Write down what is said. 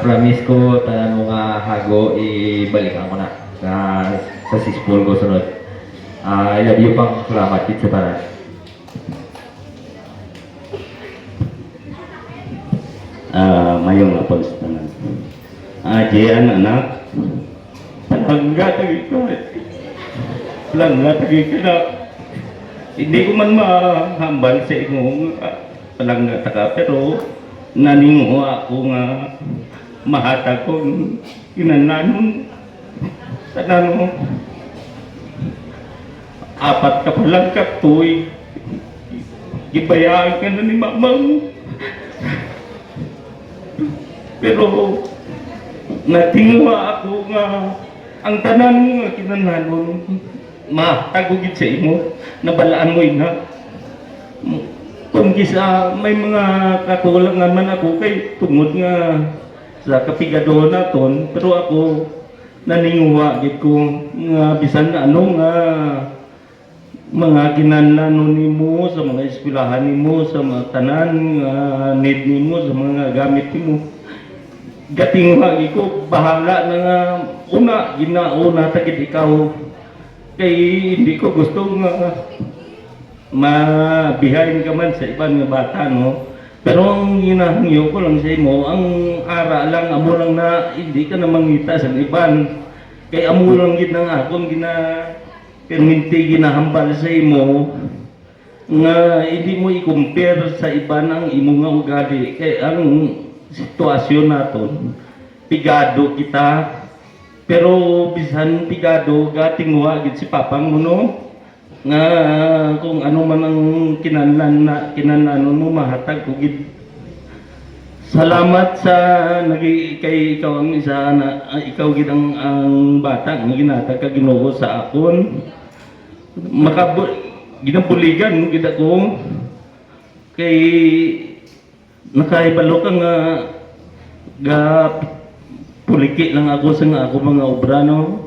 Promise ko tanan mo nga hago ibalikan ko na sa sispol ko sunod. I love you pang salamat kit sa tanan. Mayong lapon sa tanan. Diyan anak, palangga tagi ko. Palangga tagi ko na. Hindi ko man mahambal sa imong palangga taga, pero naningo ako nga mahatag kong kinananon tanan mo. Apat ka palang katoy, gibayaan ka na ni mama mo. Pero natingwa ako nga ang tanan mo nga kinananon matagugit sa imo, nabalaan mo ina. Kung kisa may mga kakulangan man ako kay tungod nga sa kapigado naton, pero ako naninguha gid ko nga bisan na ano nga mga kinahanglan nimo sa mga eskwelahan nimo, sa mga tanan nga need nimo, sa mga gamit nimo. Gatingwa gid ko bahala na nga ginauna tagid ikaw kay hindi ko gusto nga mabihayin ka man sa ibang nga bata, no? Pero ang ginahangyo ko lang sa imo, ang ara lang, amo lang na hindi ka na mangita sa iban. Kay amo lang gid nang akong perminti ginahambal sa imo nga hindi mo i-compare sa iban ang imo nga ugali. Kay ang sitwasyon naton, pigado kita, pero bisan pigado gatingwa gid si papang mo, no? Nga kung ano man ang kinahanglan mo mahatag ko gid. Salamat sa kay ikaw ang isa na ikaw gid ang bata nga ginatag ka Ginoo sa akon. Ginabuligan mo gid ako kay nakahibalo ka nga ga puliki lang ako sa nga ako mga obra, no?